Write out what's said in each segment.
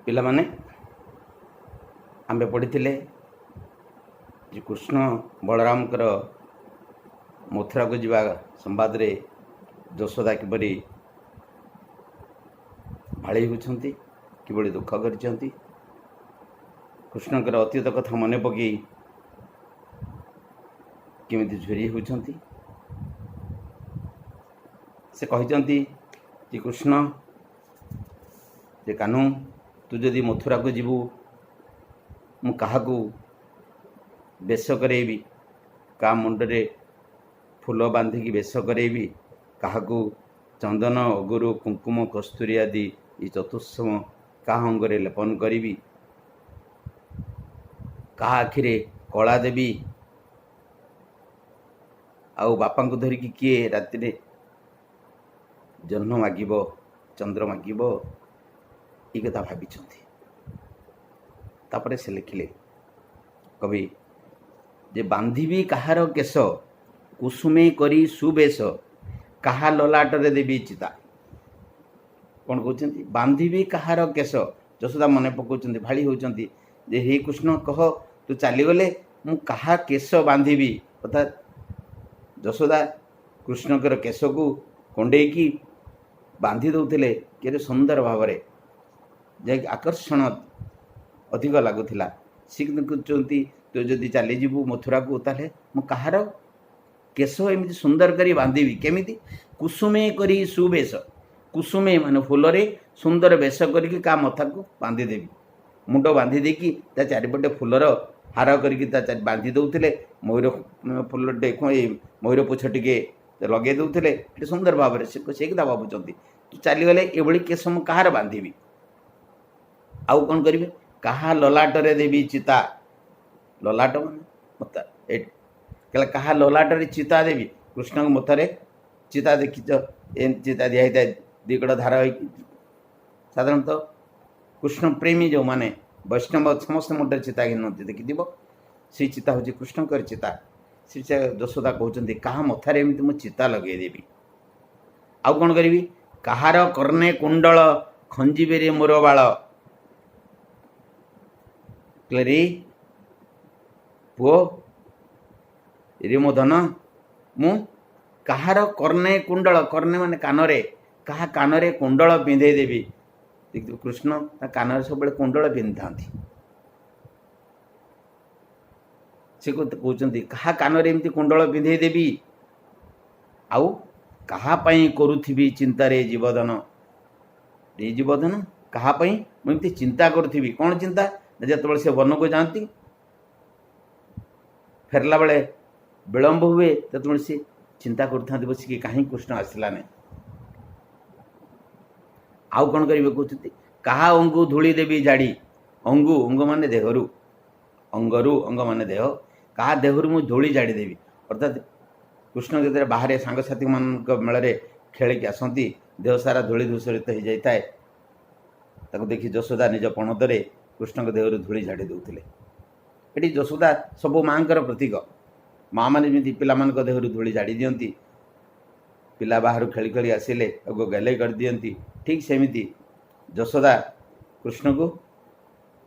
ପିଲାମାନେ ଆମ୍ଭେ ପଢ଼ିଥିଲେ ଯେ କୃଷ୍ଣ ବଳରାମଙ୍କର ମଥୁରାକୁ ଯିବା ସମ୍ବାଦରେ ଯଶୋଦା କିପରି ଭାଳେଇ ହେଉଛନ୍ତି, କିଭଳି ଦୁଃଖ କରିଛନ୍ତି। କୃଷ୍ଣଙ୍କର ଅତୀତ କଥା ମନେ ପକାଇ କେମିତି ଝୁରି ହେଉଛନ୍ତି। ସେ କହିଛନ୍ତି ଯେ କୃଷ୍ଣ, ଯେ କାହ୍ନୁ, ତୁ ଯଦି ମଥୁରାକୁ ଯିବୁ, ମୁଁ କାହାକୁ ବେଶ କରେଇବି, କାହା ମୁଣ୍ଡରେ ଫୁଲ ବାନ୍ଧିକି ବେଶ କରେଇବି, କାହାକୁ ଚନ୍ଦନ, ଅଗୁରୁ, କୁଙ୍କୁମ, କସ୍ତୁରୀ ଆଦି ଏ ଚତୁଃସମ କାହା ଅଙ୍ଗରେ ଲେପନ କରିବି, କାହା ଆଖିରେ କଳା ଦେବି, ଆଉ ବାପାଙ୍କୁ ଧରିକି କିଏ ରାତିରେ ଜହ୍ନ ମାଗିବ, ଚନ୍ଦ୍ର ମାଗିବ, ଏ କଥା ଭାବିଛନ୍ତି। ତାପରେ ସେ ଲେଖିଲେ କବି ଯେ ବାନ୍ଧିବି କାହାର କେଶ, କୁସୁମେ କରି ସୁବେଶ, କାହା ଲଲାଟରେ ଦେବି ଚିତା। କ'ଣ କହୁଛନ୍ତି? ବାନ୍ଧିବି କାହାର କେଶ। ଯଶୋଦା ମନେ ପକାଉଛନ୍ତି, ଭାଳି ହେଉଛନ୍ତି ଯେ ହେ କୃଷ୍ଣ, କହ ତୁ ଚାଲିଗଲେ ମୁଁ କାହା କେଶ ବାନ୍ଧିବି। ଅର୍ଥାତ୍ ଯଶୋଦା କୃଷ୍ଣଙ୍କର କେଶକୁ କଣ୍ଡେଇକି ବାନ୍ଧି ଦେଉଥିଲେ କେତେ ସୁନ୍ଦର ଭାବରେ, ଯାହାକି ଆକର୍ଷଣ ଅଧିକ ଲାଗୁଥିଲା। ସେ କିନ୍ତୁ କହୁଛନ୍ତି ତୁ ଯଦି ଚାଲିଯିବୁ ମଥୁରାକୁ, ତାହେଲେ ମୁଁ କାହାର କେଶ ଏମିତି ସୁନ୍ଦର କରି ବାନ୍ଧିବି। କେମିତି? କୁସୁମେ କରି ସୁବେଶ। କୁସୁମେ ମାନେ ଫୁଲରେ ସୁନ୍ଦର ବେଶ କରିକି କାହା ମଥାକୁ ବାନ୍ଧିଦେବି। ମୁଣ୍ଡ ବାନ୍ଧି ଦେଇକି ତା ଚାରିପଟେ ଫୁଲର ହାର କରିକି ତା ବାନ୍ଧି ଦେଉଥିଲେ। ମୟୂର ଫୁଲ ମୟୂର ପୁଛ ଟିକେ ଲଗେଇ ଦେଉଥିଲେ, ଏଠି ସୁନ୍ଦର ଭାବରେ ସେ କଥା ଭାବୁଛନ୍ତି। ତୁ ଚାଲିଗଲେ ଏଭଳି କେଶ ମୁଁ କାହାର ବାନ୍ଧିବି। ଆଉ କ'ଣ କରିବେ? କାହା ଲଲାଟରେ ଦେବି ଚିତା। ଲଲାଟ ମାନେ ମଥା, କହିଲେ କାହା ଲଲାଟରେ ଚିତା ଦେବି। କୃଷ୍ଣଙ୍କ ମଥାରେ ଚିତା ଦେଖିଛ, ଏମିତି ଚିତା ଦିଆ ହେଇଥାଏ, ଦିଗଡ଼ ଧାର ହେଇକି। ସାଧାରଣତଃ କୃଷ୍ଣ ପ୍ରେମୀ ଯେଉଁମାନେ ବୈଷ୍ଣବ ସମସ୍ତେ ମୁଣ୍ଡରେ ଚିତା ଘିନନ୍ତି, ଦେଖିଥିବ। ସେଇ ଚିତା ହେଉଛି କୃଷ୍ଣଙ୍କର ଚିତା। ସେ ଯଶୋଦା କହୁଛନ୍ତି କାହା ମଥାରେ ଏମିତି ମୁଁ ଚିତା ଲଗେଇଦେବି। ଆଉ କ'ଣ କରିବି? କାହାର କର୍ଣ୍ଣେ କୁଣ୍ଡଳ, ଖଞ୍ଜିବେରେ ମୋର ବାଳ। ରେ ପୁଅ, ରେ ମୋ ଧନ, ମୁଁ କାହାର କର୍ଣ୍ଣେ କୁଣ୍ଡଳ, କର୍ଣ୍ଣେ ମାନେ କାନରେ, କାହା କାନରେ କୁଣ୍ଡଳ ପିନ୍ଧେଇ ଦେବି। ଦେଖିଥିବ କୃଷ୍ଣ ତା କାନରେ ସବୁବେଳେ କୁଣ୍ଡଳ ପିନ୍ଧିଥାନ୍ତି। ସେ କହୁଛନ୍ତି କାହା କାନରେ ଏମିତି କୁଣ୍ଡଳ ପିନ୍ଧେଇ ଦେବି, ଆଉ କାହା ପାଇଁ କରୁଥିବି ଚିନ୍ତାରେ ଜୀବଧନ। ଏ ଜୀବଧନ କାହା ପାଇଁ ମୁଁ ଏମିତି ଚିନ୍ତା କରୁଥିବି। କ'ଣ ଚିନ୍ତା? ଯେତେବେଳେ ସେ ବନକୁ ଯାଆନ୍ତି, ଫେରିଲା ବେଳେ ବିଳମ୍ବ ହୁଏ, ସେତେବେଳେ ସେ ଚିନ୍ତା କରୁଥାନ୍ତି ବସିକି କାହିଁକି କୃଷ୍ଣ ଆସିଲା ନାହିଁ। ଆଉ କ'ଣ କରିବେ କହୁଛନ୍ତି? କାହା ଅଙ୍ଗୁ ଧୂଳି ଦେବି ଜାଡ଼ି। ଅଙ୍ଗୁ, ଅଙ୍ଗ ମାନେ ଦେହରୁ, ଅଙ୍ଗରୁ, ଅଙ୍ଗ ମାନେ ଦେହ, କାହା ଦେହରୁ ମୁଁ ଧୂଳି ଜାଡ଼ିଦେବି। ଅର୍ଥାତ୍ କୃଷ୍ଣ ଯେତେବେଳେ ବାହାରେ ସାଙ୍ଗସାଥିମାନଙ୍କ ମେଳରେ ଖେଳିକି ଆସନ୍ତି, ଦେହ ସାରା ଧୂଳି ଧୂସରିତ ହୋଇଯାଇଥାଏ। ତାକୁ ଦେଖି ଯଶୋଦା ନିଜ ପଣତରେ କୃଷ୍ଣଙ୍କ ଦେହରୁ ଧୂଳି ଝାଡ଼ି ଦେଉଥିଲେ। ଏଠି ଯଶୋଦା ସବୁ ମାଆଙ୍କର ପ୍ରତୀକ। ମାଆମାନେ ଯେମିତି ପିଲାମାନଙ୍କ ଦେହରୁ ଧୂଳି ଝାଡ଼ି ଦିଅନ୍ତି, ପିଲା ବାହାରୁ ଖେଳି ଖେଳି ଆସିଲେ ତାକୁ ଗେଲେଇ କରିଦିଅନ୍ତି, ଠିକ୍ ସେମିତି ଯଶୋଦା କୃଷ୍ଣକୁ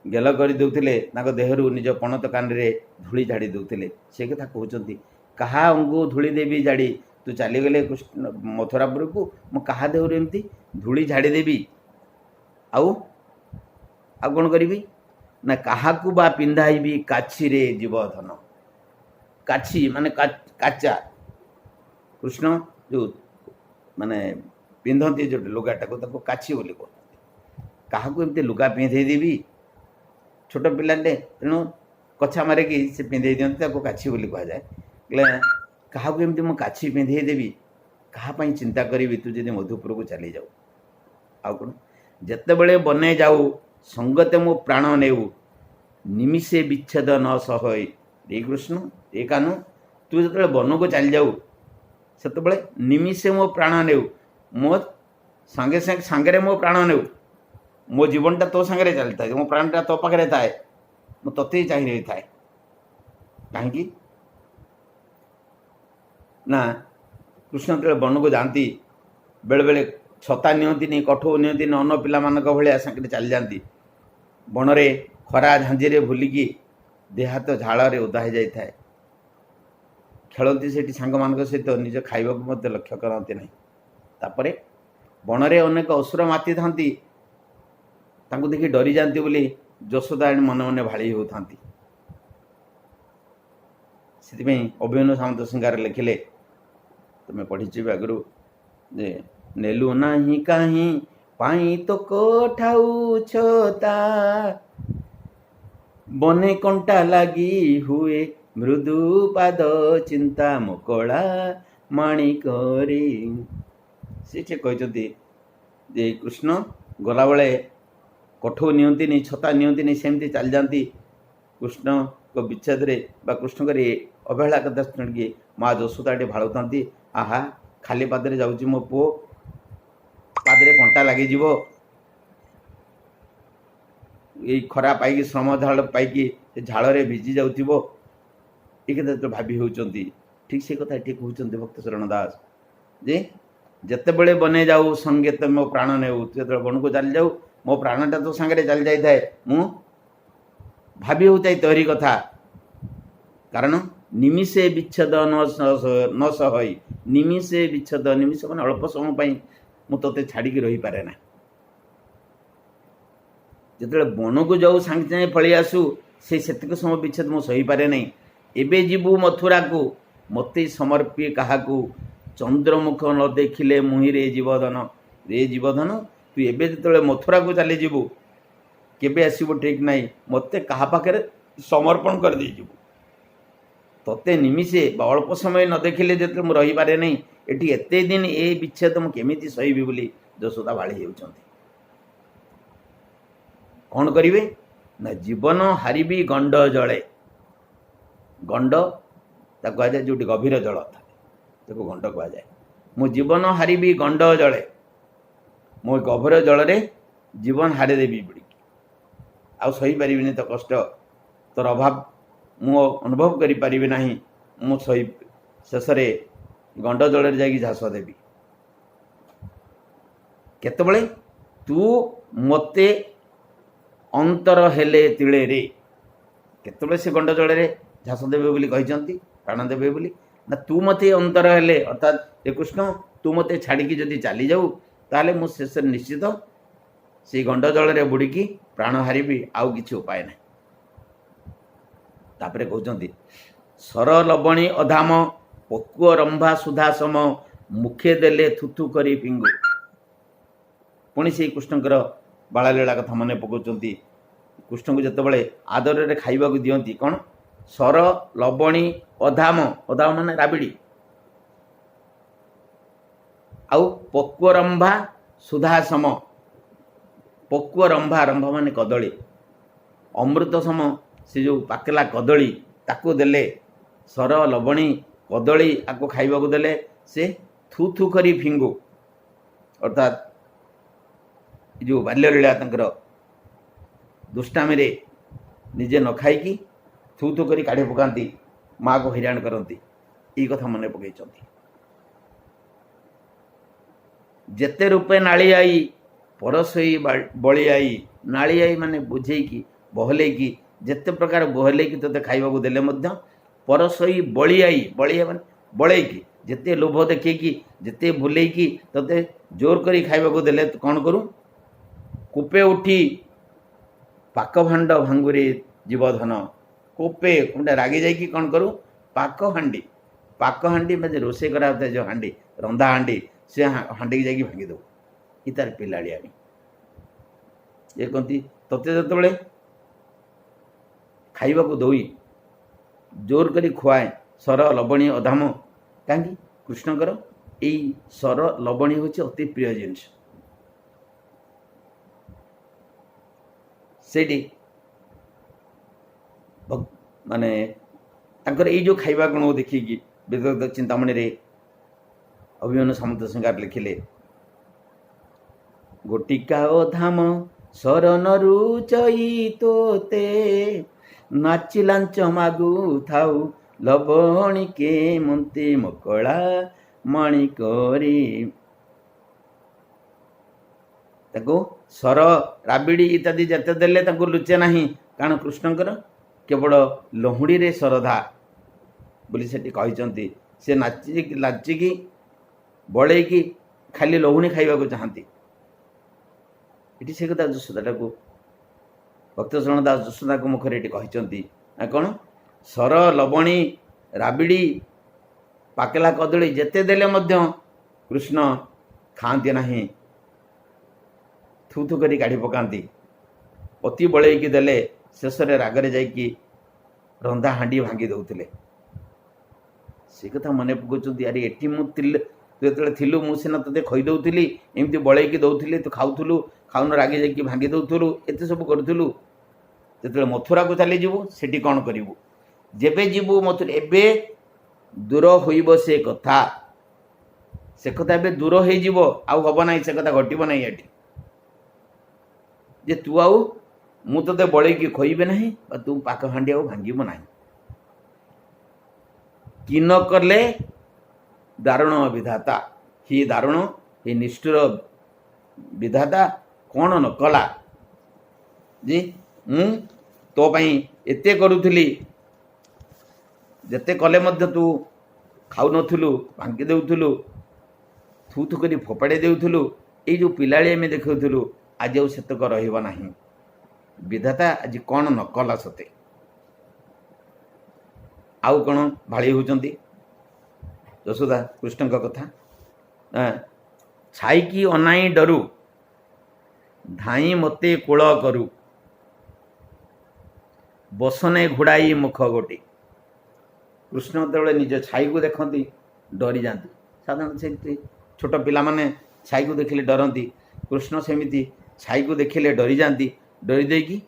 ଗେଲ କରିଦେଉଥିଲେ, ତାଙ୍କ ଦେହରୁ ନିଜ ପଣତ କାନରେ ଧୂଳି ଝାଡ଼ି ଦେଉଥିଲେ। ସେ କଥା କହୁଛନ୍ତି କାହା ଅଙ୍ଗୁ ଧୂଳି ଦେବି ଜାଡ଼ି। ତୁ ଚାଲିଗଲେ କୃଷ୍ଣ ମଥୁରାପୁରକୁ, ମୁଁ କାହା ଦେହରୁ ଏମିତି ଧୂଳି ଝାଡ଼ିଦେବି। ଆଉ କ'ଣ କରିବି ନା କାହାକୁ ବା ପିନ୍ଧାଇବି କାଛିରେ ଜୀବଧନ। କାଛି ମାନେ କାଚା। କୃଷ୍ଣ ଯେଉଁ ମାନେ ପିନ୍ଧନ୍ତି ଯେଉଁ ଲୁଗାଟାକୁ, ତାକୁ କାଛି ବୋଲି କହୁଛନ୍ତି। କାହାକୁ ଏମିତି ଲୁଗା ପିନ୍ଧେଇ ଦେବି। ଛୋଟ ପିଲାଟେ, ତେଣୁ କଛା ମାରିକି ସେ ପିନ୍ଧେଇ ଦିଅନ୍ତି, ତାକୁ କାଛି ବୋଲି କୁହାଯାଏ। ହେଲେ କାହାକୁ ଏମିତି ମୁଁ କାଛି ପିନ୍ଧେଇ ଦେବି, କାହା ପାଇଁ ଚିନ୍ତା କରିବି ତୁ ଯଦି ମଧୁପୁରକୁ ଚାଲିଯାଉ। ଆଉ କ'ଣ? ଯେତେବେଳେ ବନେ ଯାଉ ସଙ୍ଗତେ ମୋ ପ୍ରାଣ ନେଉ, ନିମିଷେ ବିଚ୍ଛେଦ ନ ସହଇ। ଏ କୃଷ୍ଣ, ଏ କାହ୍ନୁ, ତୁ ଯେତେବେଳେ ବନକୁ ଚାଲିଯାଉ, ସେତେବେଳେ ନିମିଷେ ମୋ ପ୍ରାଣ ନେଉ, ମୋ ସାଙ୍ଗରେ ମୋ ପ୍ରାଣ ନେଉ। ମୋ ଜୀବନଟା ତୋ ସାଙ୍ଗରେ ଚାଲିଥାଏ, ମୋ ପ୍ରାଣଟା ତୋ ପାଖରେ ଥାଏ, ମୁଁ ତୋତେ ହିଁ ଚାହିଁ ରହିଥାଏ। କାହିଁକି ନା କୃଷ୍ଣ ଯେତେବେଳେ ବନକୁ ଯାଆନ୍ତି, ବେଳେବେଳେ ଛତା ନିଅନ୍ତିନି, କଠଉ ନିଅନ୍ତିନି, ଅନ୍ୟ ପିଲାମାନଙ୍କ ଭଳିଆ ସାଙ୍ଗରେ ଚାଲିଯାଆନ୍ତି। ବଣରେ ଖରା ଝାଞ୍ଜିରେ ଭୁଲିକି ଦେହ ହାତ ଝାଳରେ ଓଦା ହୋଇଯାଇଥାଏ। ଖେଳନ୍ତି ସେଠି ସାଙ୍ଗମାନଙ୍କ ସହିତ, ନିଜ ଖାଇବାକୁ ମଧ୍ୟ ଲକ୍ଷ୍ୟ କରନ୍ତି ନାହିଁ। ତାପରେ ବଣରେ ଅନେକ ଅସୁର ମାତିଥାନ୍ତି, ତାଙ୍କୁ ଦେଖି ଡରିଯାଆନ୍ତି ବୋଲି ଯଶୋଦା ମନେ ମନେ ଭାଳି ହେଉଥାନ୍ତି। ସେଥିପାଇଁ ଅଭିମନ୍ୟୁ ସାମନ୍ତ ସିଂହାର ଲେଖିଲେ, ତୁମେ ପଢ଼ିଯିବ ଆଗରୁ, ଯେ ନେଲୁ ନାହିଁ କାହିଁ ପାଇଁ ତ କୋଠାଉଛ ତା, ବନେ କଣ୍ଟା ଲାଗି ହୁଏ ମୃଦୁ ପାଦ, ଚିନ୍ତା ମକଳା ମାଣିକରେ। ସେ କହିଛନ୍ତି ଯେ କୃଷ୍ଣ ଗଲାବେଳେ କଠଉ ନିଅନ୍ତିନି, ଛତା ନିଅନ୍ତିନି, ସେମିତି ଚାଲିଯାଆନ୍ତି। କୃଷ୍ଣଙ୍କ ବିଚ୍ଛେଦରେ ବା କୃଷ୍ଣଙ୍କର ଅବହେଳା କଥା ଶୁଣିକି ମା ଯଶୋଦା ଏଠି ଭାଳୁଥାନ୍ତି, ଆହା ଖାଲି ପାଦରେ ଯାଉଛି ମୋ ପୁଅ, ପାଦରେ କଣ୍ଟା ଲାଗିଯିବ, ଏଇ ଖରା ପାଇକି ଶ୍ରମ ଝାଳ ପାଇକି ସେ ଝାଳରେ ଭିଜି ଯାଉଥିବ, ଏ କଥା ତ ଭାବି ହେଉଛନ୍ତି। ଠିକ୍ ସେ କଥା ଏଠି କହୁଛନ୍ତି ଭକ୍ତ ଶରଣ ଦାସ, ଯେ ଯେତେବେଳେ ବନେ ଯାଉ ସଙ୍ଗେ ତ ମୋ ପ୍ରାଣ ନେଉ, ଯେତେବେଳେ ବଣକୁ ଚାଲିଯାଉ ମୋ ପ୍ରାଣଟା ତ ସାଙ୍ଗରେ ଚାଲି ଯାଇଥାଏ, ମୁଁ ଭାବି ହେଉଥାଏ ତୋରି କଥା। କାରଣ ନିମିଷେ ବିଚ୍ଛେଦ ନ ସହଇ, ନିମିଷେ ବିଚ୍ଛେଦ, ନିମିଷ ମାନେ ଅଳ୍ପ ସମୟ ପାଇଁ ମୁଁ ତୋତେ ଛାଡ଼ିକି ରହିପାରେ ନା। ଯେତେବେଳେ ବଣକୁ ଯାଉ ସାଙ୍ଗେ ସାଙ୍ଗେ ପଳେଇ ଆସୁ, ସେତିକି ସମୟ ବିଚ୍ଛେଦ ମୁଁ ସହିପାରେ ନାହିଁ। ଏବେ ଯିବୁ ମଥୁରାକୁ, ମୋତେ ସମର୍ପି କାହାକୁ, ଚନ୍ଦ୍ରମୁଖ ନ ଦେଖିଲେ ମୁହିଁରେ ଜୀବଧନ। ରେ ଜୀବଧନ, ତୁ ଏବେ ଯେତେବେଳେ ମଥୁରାକୁ ଚାଲିଯିବୁ, କେବେ ଆସିବୁ ଠିକ୍ ନାହିଁ, ମୋତେ କାହା ପାଖରେ ସମର୍ପଣ କରିଦେଇଯିବୁ। ତୋତେ ନିମିଷେ ବା ଅଳ୍ପ ସମୟ ନ ଦେଖିଲେ ଯେତେବେଳେ ମୁଁ ରହିପାରେ ନାହିଁ, ଏଠି ଏତେ ଦିନ ଏ ବିଚ୍ଛେଦ ମୁଁ କେମିତି ସହିବି ବୋଲି ଯଶୋଦା ବାଳି ହେଉଛନ୍ତି। କ'ଣ କରିବେ ନା, ଜୀବନ ହାରିବି ଗଣ୍ଡ ଜଳେ। ଗଣ୍ଡ ତାକୁ କୁହାଯାଏ ଯେଉଁଠି ଗଭୀର ଜଳ ଥାଏ, ତାକୁ ଗଣ୍ଡ କୁହାଯାଏ। ମୁଁ ଜୀବନ ହାରିବି ଗଣ୍ଡ ଜଳେ, ମୁଁ ଗଭୀର ଜଳରେ ଜୀବନ ହାରିଦେବି ବୁଡ଼ିକି, ଆଉ ସହିପାରିବିନି ତ କଷ୍ଟ, ତୋର ଅଭାବ ମୁଁ ଅନୁଭବ କରିପାରିବି ନାହିଁ, ମୁଁ ଶେଷରେ ଗଣ୍ଡ ଜଳରେ ଯାଇକି ଝାସ ଦେବି। କେତେବେଳେ ତୁ ମୋତେ ଅନ୍ତର ହେଲେ ତିଳେରେ, କେତେବେଳେ ସେ ଗଣ୍ଡ ଜଳରେ ଝାସ ଦେବେ ବୋଲି କହିଛନ୍ତି, ପ୍ରାଣ ଦେବେ ବୋଲି ନା, ତୁ ମୋତେ ଅନ୍ତର ହେଲେ, ଅର୍ଥାତ୍ ଏ କୃଷ୍ଣ ତୁ ମୋତେ ଛାଡ଼ିକି ଯଦି ଚାଲିଯାଉ, ତାହେଲେ ମୁଁ ଶେଷରେ ନିଶ୍ଚିତ ସେଇ ଗଣ୍ଡ ଜଳରେ ବୁଡ଼ିକି ପ୍ରାଣ ହାରିବି, ଆଉ କିଛି ଉପାୟ ନାହିଁ। ତାପରେ କହୁଛନ୍ତି, ସର ଲବଣୀ ଅଧାମ, ପକୁଅ ରମ୍ଭା ସୁଧା ସମ, ମୁଖେ ଦେଲେ ଥୁଥୁ କରି ଫିଙ୍ଗୁ। ପୁଣି ସେଇ କୃଷ୍ଣଙ୍କର ବାଳଲୀଳା କଥା ମନେ ପକାଉଛନ୍ତି। କୃଷ୍ଣଙ୍କୁ ଯେତେବେଳେ ଆଦରରେ ଖାଇବାକୁ ଦିଅନ୍ତି, କ'ଣ ସର ଲବଣୀ ଅଧାମ, ଅଧାମ ମାନେ ରାବିଡ଼ି, ଆଉ ପକୁଅ ରମ୍ଭା ସୁଧା ସମ, ପକୁଅ ରମ୍ଭା, ରମ୍ଭା ମାନେ କଦଳୀ, ଅମୃତ ସମ ସେ ଯେଉଁ ପାକଲା କଦଳୀ ତାକୁ ଦେଲେ, ସର ଲବଣୀ କଦଳୀ ଆକୁ ଖାଇବାକୁ ଦେଲେ, ସେ ଥୁ ଥୁ କରି ଫିଙ୍ଗୁ, ଅର୍ଥାତ୍ ଏ ଯେଉଁ ବାଲ୍ୟଲୀଳା ତାଙ୍କର ଦୁଷ୍ଟାମିରେ ନିଜେ ନ ଖାଇକି ଥୁ ଥୁ କରି କାଢ଼ି ପକାନ୍ତି, ମାଆକୁ ହଇରାଣ କରନ୍ତି, ଏଇ କଥା ମନେ ପକାଇଛନ୍ତି। ଯେତେ ରୂପେ ନାଳିଆଇ ପରଶୋଇ ବଳିଆଇ, ନାଳିଆଇ ମାନେ ବୁଝେଇକି ବହଲେଇକି, ଯେତେ ପ୍ରକାର ବହଲେଇକି ତୋତେ ଖାଇବାକୁ ଦେଲେ ମଧ୍ୟ, ପରଶୋଇ ବଳିଆଇ, ବଳିଆ ମାନେ ବଳେଇକି, ଯେତେ ଲୋଭ ଦେଖେଇକି, ଯେତେ ବୁଲେଇକି ତୋତେ ଜୋର କରି ଖାଇବାକୁ ଦେଲେ, ତୁ କ'ଣ କରୁ, କୂପେ ଉଠି ପାକ ଭାଣ୍ଡ ଭାଙ୍ଗୁରେ ଜୀବଧନ। କୂପେ ଗୋଟେ ରାଗି ଯାଇକି କ'ଣ କରୁ, ପାକ ହାଣ୍ଡି ମାନେ ରୋଷେଇ କରାଯାଉଥାଏ ଯେଉଁ ହାଣ୍ଡି, ରନ୍ଧା ହାଣ୍ଡି, ସେ ହାଣ୍ଡିକି ଯାଇକି ଭାଙ୍ଗି ଦେବୁ। ଏ ତାର ପିଲାଳିଆମି। ଏ କହନ୍ତି, ତୋତେ ଯେତେବେଳେ ଖାଇବାକୁ ଦଇ ଜୋର କରି ଖୁଆଏ ସର ଲବଣୀ ଅଧାମ, କାହିଁକି, କୃଷ୍ଣଙ୍କର ଏଇ ସର ଲବଣୀ ହେଉଛି ଅତି ପ୍ରିୟ ଜିନିଷ। ସେଇଠି ମାନେ ତାଙ୍କର ଏଇ ଯେଉଁ ଖାଇବା ଗୁଣକୁ ଦେଖିକି ବେଦବ୍ୟାସ ଚିନ୍ତାମଣିରେ ଅଭିମନ୍ୟୁ ସାମନ୍ତ ସିଂହାର ଲେଖିଲେ, ଗୋଟିକା ଅଧାମ ଶରଣରୁ ଚଇ ତୋତେ, ନାଚି ଲାଞ୍ଚ ମାଗୁ ଥାଉ ଲବଣିକେ, ମନ୍ତେ ମକଳା ମାଣିକରେ। ତାକୁ सर राबिड़ी इत्यादि जिते देले तांको लुचे नहीं, कारण कृष्णकर केवल लहुड़ी रे श्रद्धा बोली सेठी कहते। से नाचिकी बड़ेकी खाली लहुणी खाइबा को चाहती। ये से कथा यशोदा को भक्त शरण दास यशोदा को मुखर ये कहते कौन सर लवणी राबिड़ी पाकेला कदली जेते देले मध्य कृष्ण खाती नहीं, थू थू करी काढ़ी पकाती। अति बड़ेकी देले शेष रागरे जाइकी रंधा हांडी भांगी दौले। से कथा मन पकाउछन्ती अरे एटी मु जेतले थिलु मु सिना तते खई दउथिली, एमती बळेकी दउथिली, तू खाउथुलु, खाउन रागी जाइकी भांगी दउथुलु, एते सब करूथुलु। जेतले मथुरा को चली जीवु सेठी कोन करिवु, जेबे जीवु मथुरा एबे दूर होइबो से कथा एबे दूर हो जीवो, आउ हबो नाही, से कथा घटिबो नाही। एठी जे तू आउ मु तते बळेकी खइबे नाही, बा तू पाक हांडी आउ भांगीबो नाही। कि न करले दारुण विधाता, ही दारुण ही निष्ठुर विधाता कौन न कला जी मु तो पाई एते करूथली, जेते कले मध्य तू खाऊ नथुलु, भांगी देउथुलु, थू थू करी फोपाड़ी देउथुलु। ए जो पिलाड़ी आम देखुलु आज आउ सेतक रहिबा नाही। विधाता आज कौन न कला सते, आउ कौन भाड़ी होचंती यशोदा कृष्ण का कथा। छाई की अनाई डरू धाई मते कूल करू, बसने घुड़ाई मुख गोटी। कृष्ण जो निज छाई को देखती डरी जाती। साधारण से छोट पिला माने छाई को देखिले डरती, कृष्ण सेमिति छाई को देखिले डरी जाती। डरी देकी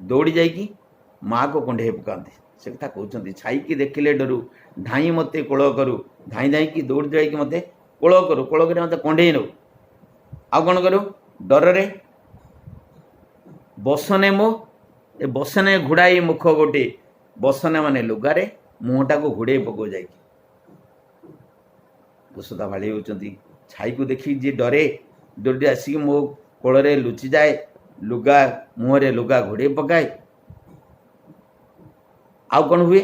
दौड़ी जाइकी माँ को कंढे पकाती। से कथा कहते छाई की देखिले डरू धाई मते कूल करू, धाई धाई की दौड़ जाइकी मते कूल करू, कूल कर मते कंढे नौ। आउ कौन करू डर रे बसने मो ए बसने घुड़ाई मुख गोटे, बसने माने लुगारे मुहटा को घुड़े पको जाइकी। यशोदा भाड़ी होचंती छाई को देखी जी डरे दौड़ी आसिक मो कोल रे लुचि जाए, लुगा मुहरे लुगा घोड़े पकाए। आउ कौन हुए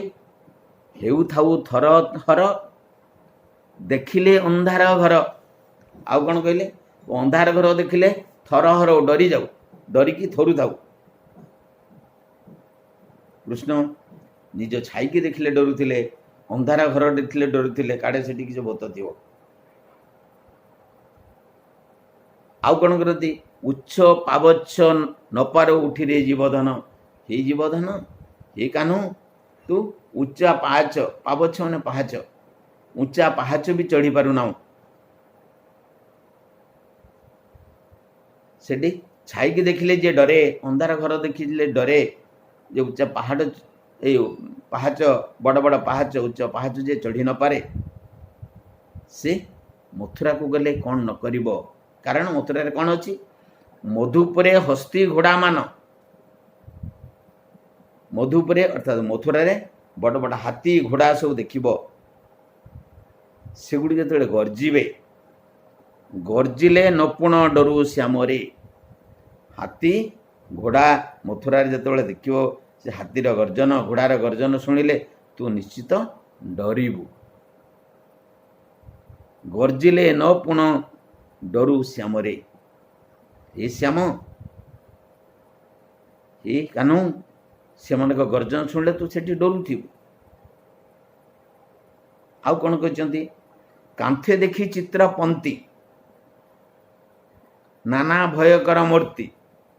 हेउ थाउ थर थर देखिले अंधार घर। आउ कौन कहले अंधार घर देखिले थर हर डरी जाऊ, डरिकी थरु थाऊ। कृष्ण निज छाई की देखिले डरुथिले, अंधार घर देखिले डरुथिले, काड़े सेठी किछ भूत थिबो। आउ कौन करती उच्च पावच्छ नपार उठी रे जीवधन, हे जीवधन हे कान्हू तू उच्चा पाहाच, पावच्छ माने पाहाच, उच्चा पाहाच भी चढ़ी पारु ना। सेठी छाई की देखिले जे डरे, अंधार घर देखिले डरे, जे उच्चा पहाड़ ए पाहाच बड़ बड़ पाहाच उच्च पाहाच जे चढ़ी न पारे, से मथुरा को गले कौन न करिबो। कारण मथुरा रे कौन अछि मधुपुरे हस्ती घोड़ा मान, मधुपुरे अर्थात मथुरा रे बड़ बड़ हाथी घोड़ा सब देखिबो। सेगुड़ी जेतेबेले गर्जिबे, गर्जिले नपुण डरू श्यामरे। हाथी घोड़ा मथुरा रे जेतेबेले देखिबो, से हाथीर गर्जन घोड़ार गर्जन शुणिले तू निश्चित डरिबु। गर्जिले नपुण डरू श्यामरे, हे श्याम हे कानू सेमान गर्जन शुणिले तू सेठी डरुथिबु। आउ कौन कहते कांथे देखी चित्र पंती नाना भयकर मूर्ति।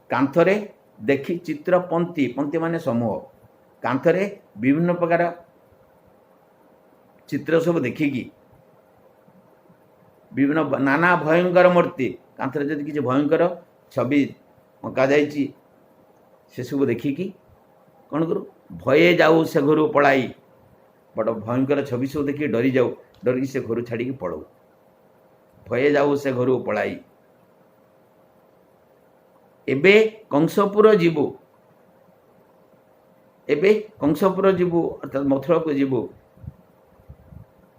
कांथरे देखी चित्र पंती, पंती माने समूह, कांथरे विभिन्न प्रकार चित्र सब देखिकी विभिन्न नाना भयंकर मूर्ति, कांथरे जदि किसी भयंकर छवि अंका जाइए से सब देखिकी कौन करू भये जाऊ से घर पलाई। बड़ भयंकर छवि सब देखिए डरी जाऊ, डरिकी से घर छाड़ी पड़ू। भये जाऊ से घर पलाई। एबे कंसपुर जीवु, एबे कंसपुर जीवु अर्थात मथुरा को जीवु,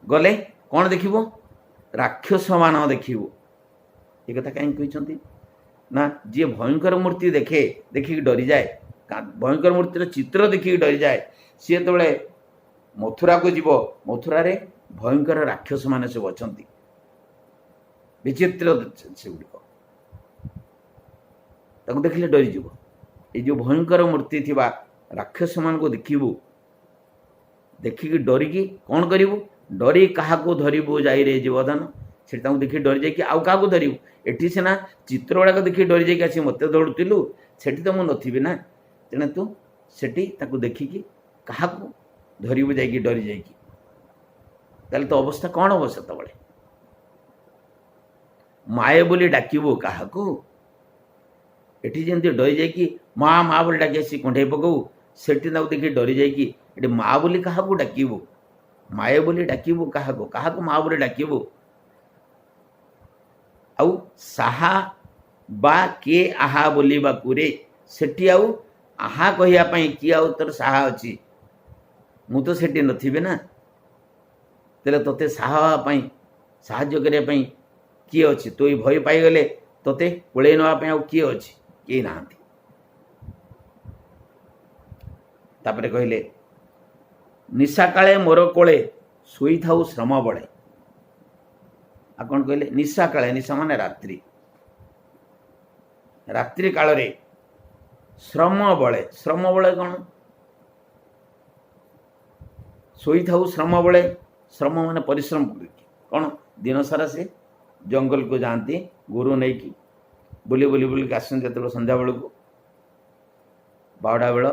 गले कौन देखिबो राक्षस मान देखिबो। ये कथा कहीं कहते ना जी भयंकर मूर्ति देखे देखिक डरी जाए, भयंकर मूर्तिर चित्र देखिक डरी जाए, सी जो मथुरा को जीव, मथुरा रे भयंकर राक्षस माने सब अच्छा विचित्र से गुड़िक देखिले डरीज। ये जो भयंकर मूर्ति थी राक्षस मान को देखू, देखिक डरिकी कौन करू, डरी क्या धरबू जाई रे जीवधन, से देखिए डरी जाकि आउ क्या धरबू, एटी सीना चित्र गुड़ाक देखिए डरी जाकि आसी मत दौड़ुलु, सेठी तो मुझे नथी ना, तेना तू सेठी देखिकी क्या धरबू जाकि डरी जाकि, ताले तो अवस्था कौन हम से माए बोली डाकबू क्या, एटी जमी डरी जाकि माँ माँ बोली डाक आसी कुंडे पकाऊ, सेठी देखिए डरी जाकि ये माँ बोली क्या डाकबू, माए बोली डाकबू क्या माँ बोली डाकबू, आउ साहा बा के आहा बोलिबा कुरे, सेठी आउ आहा कहियापाई किए आउ तोर साहा अच्छी, मु तो सेठी नथिबे ना, तेरे तोते साहा पाई साहाଯ୍य करने किए अच्छी, तो ये भय पाईगले तोते कोड़े नापी आउ किए अच्छी, किए ना। तापरे कहले निशा काले मोर कोले शोई थाऊ श्रम बड़े, आ कौन कहले निशा काले, निशा माने रात्रि, रात्रि काल रे श्रम बड़े, श्रम बड़े कौन शोई थाऊ श्रम बड़े, श्रम माने परिश्रम कौन दिन सारा से जंगल को जाती गुरु नहीं कि बुली बुली बुली आस जो संध्या बेलू 12टा बेल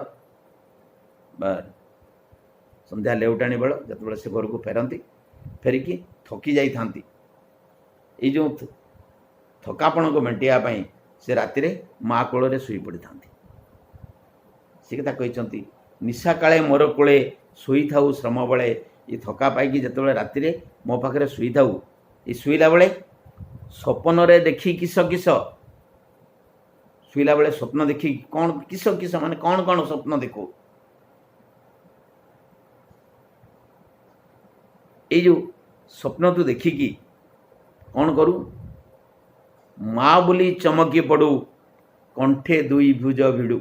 संध्या लेउटाणी बेल जो से घर को फेरती, फेरिकी थकी जाई थांती, ये जो थकापण को मेटाइवाई से राति माँ कोल शोई पड़ी था, सी कथा कहते निशा काले मोर कोले शोई थाऊ श्रम बड़े, ये थका पाई जो राति मो पाखे शोई थाऊ, ये शोला बेले स्वप्न रे देखी किस किस, शोला बेले स्वप्न देखी कौन किस किस माने कौन कौन स्वप्न देखो, ये जो स्वप्न तू देखिकी कौन करू, माँ बोली चमकी पड़ू कंठे दुई भुज भिड़ू,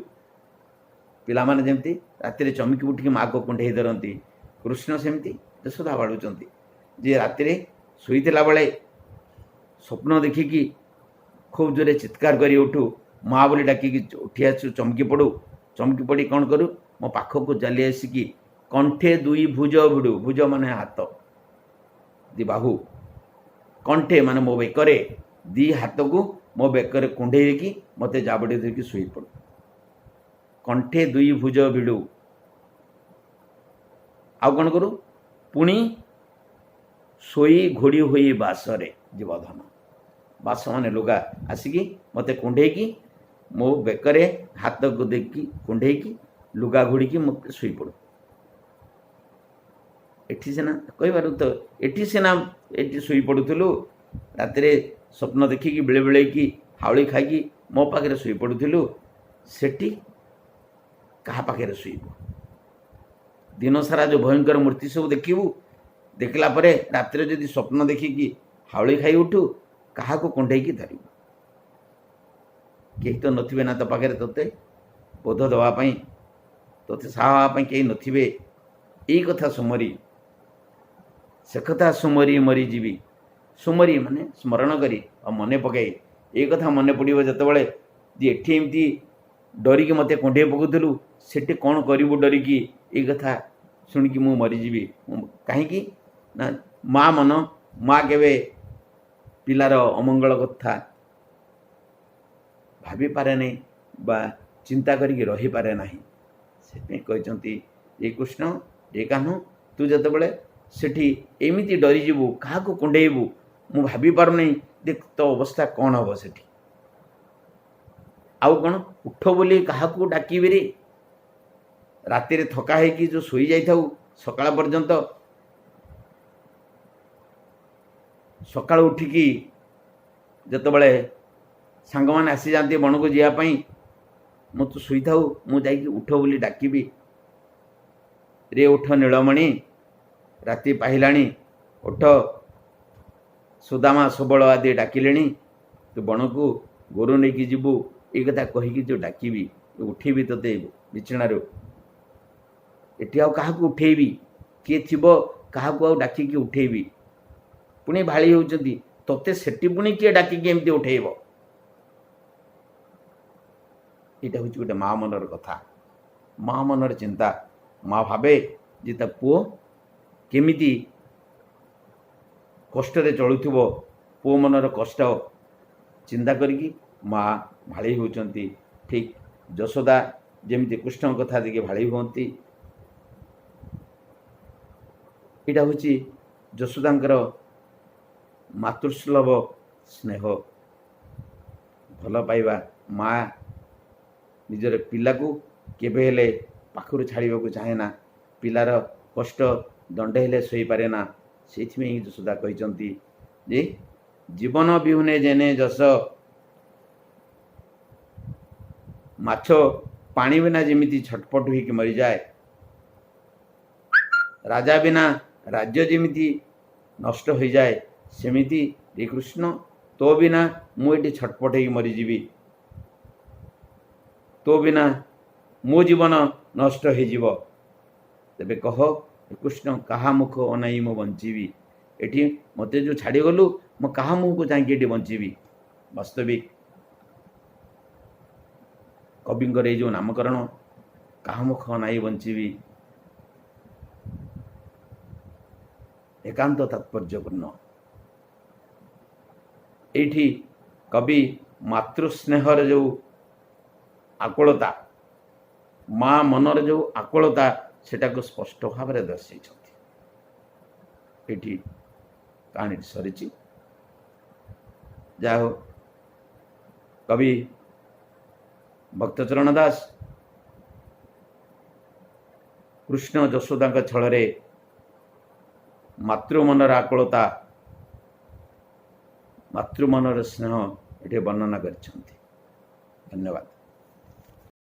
पिला माने जेमती राति चमकी उठिकी माँ को कुंडे धरती, कृष्ण सेमती यशोदा बाड़ुचंती, जे राति शोईला बेले स्वप्न देखिकी खूब जोरे चित्कार करी उठू, माँ बोली डाकिकी उठी आसू चमकी पड़ू, चमकी पड़ी कौन करू मो पाख को चली आसिकी कंठे दुई भुज भिड़ू, भुज माने हाथ दी बाहु, कंठे माने मो बेकरे दी हाथ को मो बेकर कुंडे की मत जाबड़ी धरिकी शोई पड़ू, कंठे दुई भुज भिड़ू, आउ कौन करू पुणी शोई घोड़ी हुई बासरे जीवधन, बास माने लुगा आसिकी मत कुंडे की मो बेकरे हाथ को देखी कुंडे की लुगा घोड़ी की मत शोई पड़ू, एठी सीना कह तो एठी सीना एठी शोई पड़ुलु, राति स्वप्न देखिकी बेले बेले की हावली खाई मो पाखे शोई पड़ुलु, सेठी क्या पाखे शोबू, दिन सारा जो भयंकर मूर्ति सब देखू, देखला परे राति जदि स्वप्न देखिकी हावली खाई उठू क्या कुंडे धरबू, कहीं तो नथिबे ना तो पाखे तोते बोध दवापाई, तोते साहापाई कहीं नथिबे, यही कथा सुमरी, से कथा सुमरी मरी जीवी, सुमरी माने स्मरण करी और मन पकई, ये कथा मन पड़ो जिते जी एठी एमती डरिकी मत कुंडे पकाउलु, सेठी कौन करू डरिकी, ये कथा शुणिकी मु मरीजी कहीं ना माँ मन माँ केवे पिलार अमंगल कथा भाभी पारे नहीं बा चिंता करिकी रही पारे नहीं, से कहते ये कृष्ण ये कान्हू तू जिते सेठी एमती डरीजु क्या कुंडेबू मु भाभी पार नहीं, देख तो अवस्था कौन हम सेठी, आउ कौन उठ बोली क्या डाकबी रे, राति थका है जो शोई जाऊ सकाळ पर्यंत, सकाळ उठिकी जिते सांग मैंने आसी जाती बन को जावाई मु तो शोई थाऊ मु जाकि उठ बोली डाकबी रे, उठ नीलमणि राति पाहिलाणी उठ, सुदामा सबल आदि डाकिले तू बन को गोरु नहीं कि जीवु ये कथा कहीकि जो डाकिबी उठेबी तोते बिछणारू एटी आउ काहाकु उठेबी किए थिबो काहाकु आउ डाकिकी उठेबी पुणी भाड़ी होउचंती तोते सेठी पुणी किए डाकिकी एमती उठेइबो एटा होची गोटे माँ मनर कथा माँ मनर चिंता माँ भावे जे ता पुओ केमिति कष्ट चलुथिबो पुओ मनर कष्ट चिंता करिकी माँ भाड़ी होउचंती ठीक यशोदा जेमती कृष्ण कथा देखिए भाड़ी हुअंती एटा होची यशोदांकर मातृसुलभ स्नेह भल पाइबा माँ निजर पिला को केबे हेले पाखरु छाड़िबा को चाहे ना पिलार कष्ट दंडे हेले सही पारे ना सेथिमे यशोदा कहिचंती जे जीवन बिहुने जेने जस माछ पानी बिना जेमिति छटपट होइकि मरी जाए राजा बिना राज्य जेमिति नष्ट हो जाए सेमिति हे कृष्ण तो बिना मुझे छटपट हो मरीजी तो बिना मो जीवन नष्ट हो तेबे कह कृष्ण कहा मुख अनाई मो बंचीबी एठी मते जो छाड़ी गलु मो कहा मुख को चाहिए एटी बंचीबी वास्तविक कविंकर ये जो नामकरण कहा मुख अनाई बंचीबी एकांत तात्पर्यपूर्ण एठी कवि मातृस्नेहर जो आकुलता माँ मनर जो आकुलता सेटा को स्पष्ट भाव में दर्शाई एठी कहानी सरी जाओ कवि भक्तचरण दास कृष्ण यशोदा छल मातृमनर आकुलता मातृमनर स्नेह ये वर्णना कर धन्यवाद।